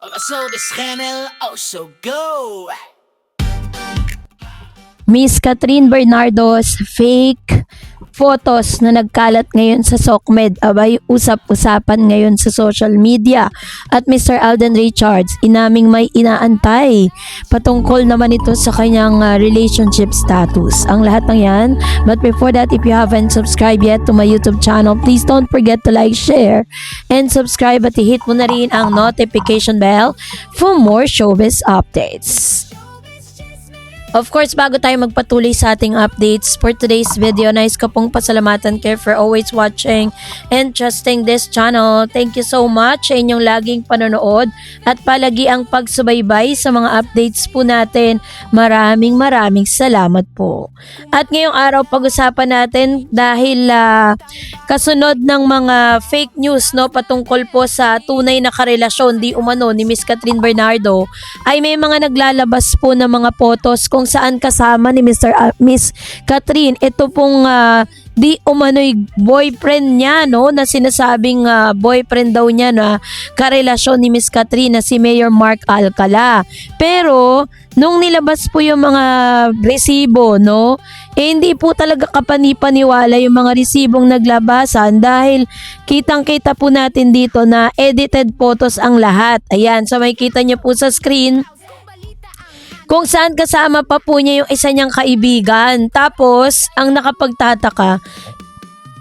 So this channel also go. Miss Catherine Bernardo's fake photos na nagkalat ngayon sa SOCMED abay usap-usapan ngayon sa social media. At Mr. Alden Richards inaming may inaantay patungkol naman ito sa kanyang relationship status. Ang lahat ng yan, but before that, if you haven't subscribed yet to my YouTube channel, please don't forget to like, share, and subscribe at i-hit mo na rin ang notification bell for more showbiz updates. Of course, bago tayo magpatuloy sa ating updates for today's video, nais ko pong pasalamatan kayo for always watching and trusting this channel. Thank you so much sa inyong laging panonood at palagi ang pagsubaybay sa mga updates po natin. Maraming salamat po. At ngayong araw, pag-usapan natin dahil kasunod ng mga fake news no patungkol po sa tunay na karelasyon di umano ni Miss Catherine Bernardo, ay may mga naglalabas po ng mga photos kung saan kasama ni Miss Catherine ito pong di umano'y boyfriend niya no, na sinasabing boyfriend daw niya na karelasyon ni Miss Catherine na si Mayor Mark Alcala. Pero nung nilabas po yung mga resibo no, hindi po talaga kapanipaniwala yung mga resibong naglabasan dahil kitang-kita po natin dito na edited photos ang lahat. Ayan, so makikita niyo po sa screen kung saan kasama pa po niya yung isa niyang kaibigan. Tapos, ang nakapagtataka,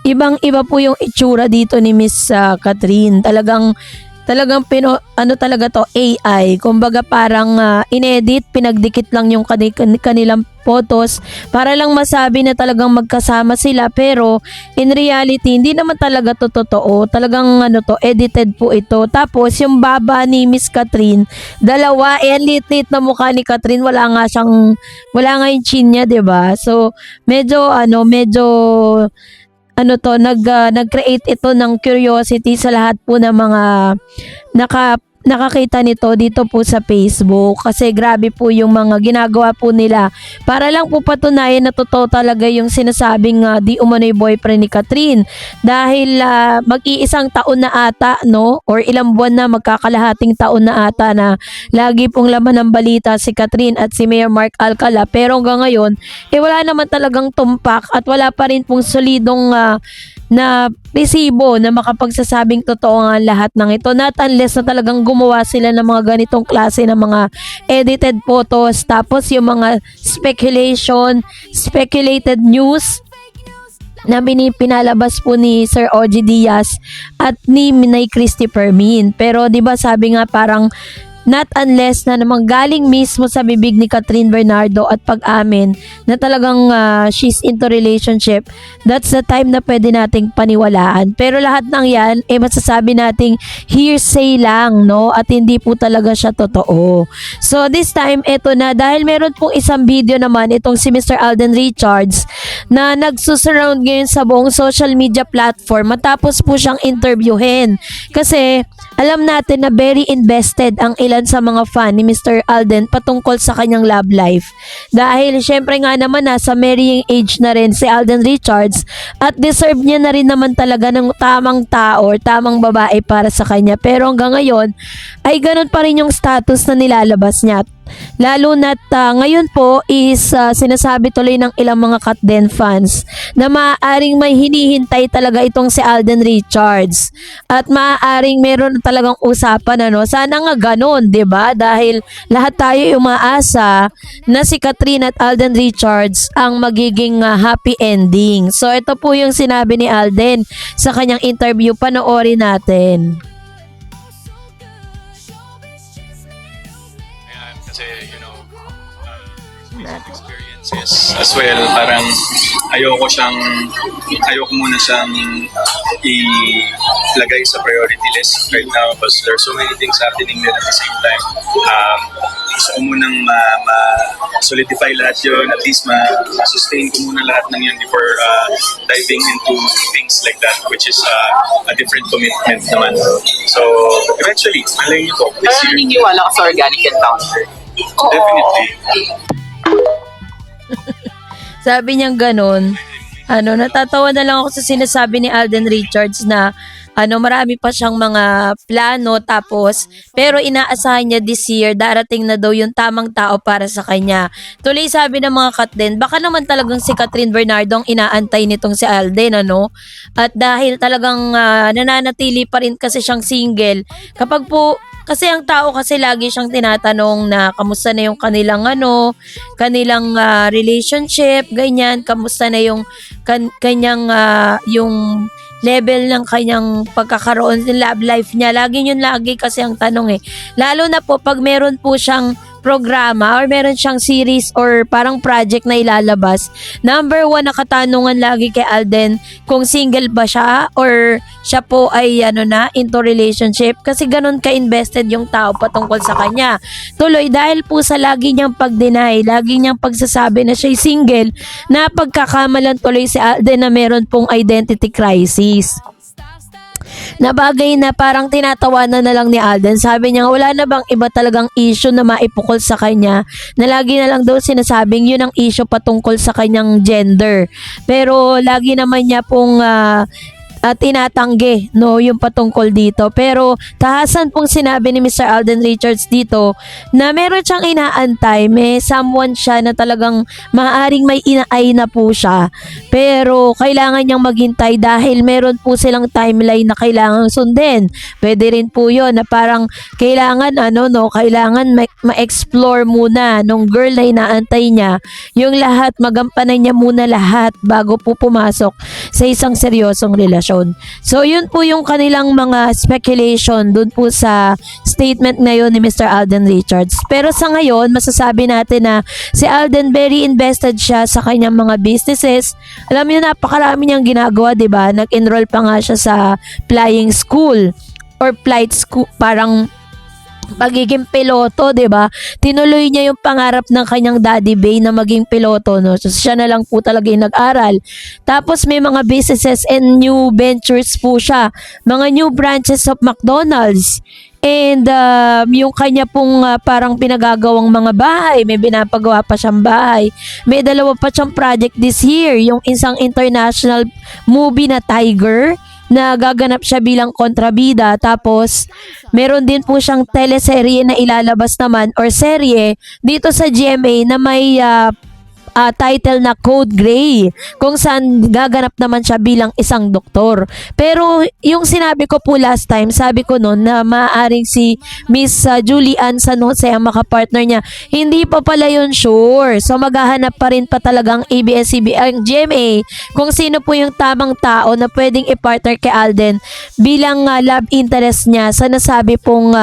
ibang-iba po yung itsura dito ni Miss Catherine. Talagang talaga to, AI. Kumbaga parang inedit, pinagdikit lang yung kanilang photos para lang masabi na talagang magkasama sila, pero in reality hindi naman talaga to totoo. Talagang edited po ito. Tapos yung baba ni Miss Catherine, dalawa, lit-lit na mukha ni Catherine, wala nga yung chin niya, 'di ba? So medyo nag-create ito ng curiosity sa lahat po ng mga nakakita nito dito po sa Facebook, kasi grabe po yung mga ginagawa po nila para lang po patunayan na totoo talaga yung sinasabing di umano'y boyfriend ni Catherine, dahil mag-iisang taon na ata no, or ilang buwan na, magkakalahating taon na ata na lagi pong laman ng balita si Catherine at si Mayor Mark Alcala, pero hanggang ngayon wala naman talagang tumpak at wala pa rin pong solidong na resibo na makapagsasabing totoo nga lahat ng ito, not unless na talagang gumawa sila ng mga ganitong klase ng mga edited photos, tapos yung mga speculated news na pinalabas po ni Sir OG Diaz at ni Minay Christy Fermin. Pero 'di ba sabi nga parang not unless na namang galing mismo sa bibig ni Catherine Bernardo at pag-amin na talagang she's into relationship, that's the time na pwede nating paniwalaan. Pero lahat ng yan, masasabi nating hearsay lang, no? At hindi po talaga siya totoo. So this time, eto na, dahil meron pong isang video naman, itong si Mr. Alden Richards, na nagsusurround ngayon sa buong social media platform matapos po siyang interviewin. Kasi alam natin na very invested ang ilan sa mga fan ni Mr. Alden patungkol sa kanyang love life. Dahil syempre nga naman nasa marrying age na rin si Alden Richards at deserve niya na rin naman talaga ng tamang tao or tamang babae para sa kanya. Pero hanggang ngayon ay ganun pa rin yung status na nilalabas niya. Lalo na't ngayon po is sinasabi tuloy ng ilang mga Katden fans na maaaring may hinihintay talaga itong si Alden Richards at maaaring meron talagang usapan sana nga ganun, 'di ba? Dahil lahat tayo umaasa na si Catherine at Alden Richards ang magiging happy ending. So ito po yung sinabi ni Alden sa kanyang interview, panoorin natin. Kasi, experiences as well, parang ayoko muna siyang ilagay sa priority list right now because there's so many things happening there at the same time. Gusto ko munang ma-solidify lahat yun, at least ma-sustain ko muna lahat ng yun before diving into things like that, which is a different commitment naman. So, eventually, malay niyo po this Pero year. naniniwala ka sa organic encounter? Definitely. Sabi niyang ganun. Natatawa na lang ako sa sinasabi ni Alden Richards na marami pa siyang mga plano, tapos pero inaasahan niya this year darating na daw yung tamang tao para sa kanya. Tuloy sabi ng mga kat din, baka naman talagang si Catherine Bernardo ang inaantay nitong si Alden, ano? At dahil talagang nananatili pa rin kasi siyang single, kapag po kasi ang tao kasi lagi siyang tinatanong na kamusta na yung kanilang kanilang relationship, ganyan, kamusta na yung kanyang yung level ng kanyang pagkakaroon ng love life niya. Lagi kasi ang tanong eh. Lalo na po pag meron po siyang programa or meron siyang series or parang project na ilalabas. Number one na katanungan lagi kay Alden, kung single ba siya or siya po ay into relationship, kasi ganun ka-invested yung tao patungkol sa kanya. Tuloy, dahil po sa lagi niyang pag-deny, lagi niyang pagsasabi na siya'y single, napagkakamalan tuloy si Alden na meron pong identity crisis. Na bagay na parang tinatawanan na lang ni Alden. Sabi niya, wala na bang iba talagang issue na maipukol sa kanya, na lagi na lang daw sinasabing yun ang issue patungkol sa kanyang gender. Pero lagi naman niya pong tinatanggi yung patungkol dito. Pero tahasan pong sinabi ni Mr. Alden Richards dito na meron siyang inaantay, may someone siya na talagang maaaring may inaay na po siya, pero kailangan niyang maghintay dahil meron po silang timeline na kailangan sundin. Pwede rin po yun na parang kailangan kailangan ma-explore muna nung girl na inaantay niya yung lahat, magampanan niya muna lahat bago po pumasok sa isang seryosong relasyon. So yun po yung kanilang mga speculation dun po sa statement ngayon ni Mr. Alden Richards. Pero sa ngayon, masasabi natin na si Alden very invested siya sa kanyang mga businesses. Alam niyo, napakarami niyang ginagawa, 'di ba? Nag-enroll pa nga siya sa flying school or flight school, parang pagiging piloto, 'di ba? Tinuloy niya yung pangarap ng kanyang daddy Bay na maging piloto, no? So siya na lang po talaga yung nag-aral. Tapos may mga businesses and new ventures po siya. Mga new branches of McDonald's. And yung kanya pong parang pinagagawang mga bahay, may binapagawa pa siyang bahay. May dalawa pa siyang project this year, yung isang international movie na Tiger, na gaganap siya bilang kontrabida. Tapos meron din po siyang teleserye na ilalabas naman or serye dito sa GMA na may title na Code Gray, kung saan gaganap naman siya bilang isang doktor. Pero yung sinabi ko po last time, sabi ko noon na maaaring si Miss Julie Ann San Jose ang makapartner niya. Hindi pa pala yun sure. So maghahanap pa rin pa talagang ABS-CBN GMA kung sino po yung tamang tao na pwedeng i-partner kay Alden bilang love interest niya sa nasabi pong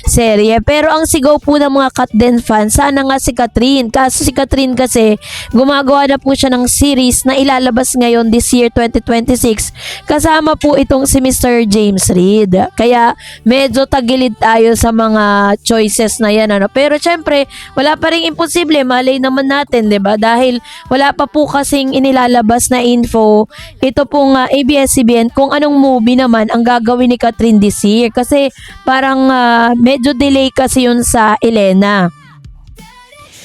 serye. Pero ang sigaw po ng mga Katden fans, sana nga si Catherine. Kaso si Catherine kasi gumagawa na po siya ng series na ilalabas ngayon this year 2026. Kasama po itong si Mr. James Reid. Kaya medyo tagilid tayo sa mga choices na yan. Pero syempre, wala pa rin imposible. Malay naman natin, 'di ba? Dahil wala pa po kasing inilalabas na info ito pong ABS-CBN kung anong movie naman ang gagawin ni Catherine this year. Kasi parang medyo delay kasi yun sa Elena.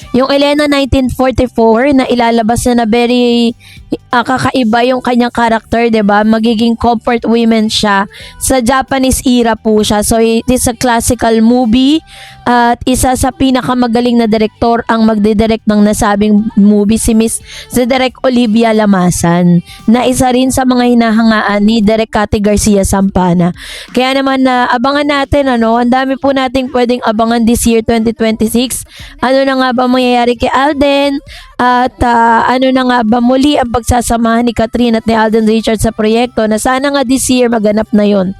Yung Elena 1944 na ilalabas na very kakaiba yung kanyang character, 'di ba? Magiging comfort women siya. Sa Japanese era po siya. So it is a classical movie at isa sa pinakamagaling na direktor ang magdidirect ng nasabing movie, si Direk Olivia Lamasan, na isa rin sa mga hinahangaan ni Direk Cathy Garcia Sampana. Kaya naman abangan natin, ang dami po nating pwedeng abangan this year 2026. Ano na nga ba mangyayari kay Alden? At ano na nga ba muli ang pagsasamahan ni Catherine at ni Alden Richards sa proyekto na sana nga this year maganap na yun.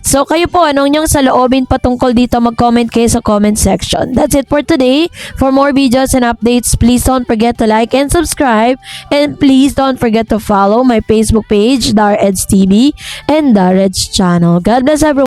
So kayo po, anong niyong saloobin patungkol dito? Mag-comment kayo sa comment section. That's it for today. For more videos and updates, please don't forget to like and subscribe. And please don't forget to follow my Facebook page, Dar Eds TV and Dar Eds channel. God bless everyone.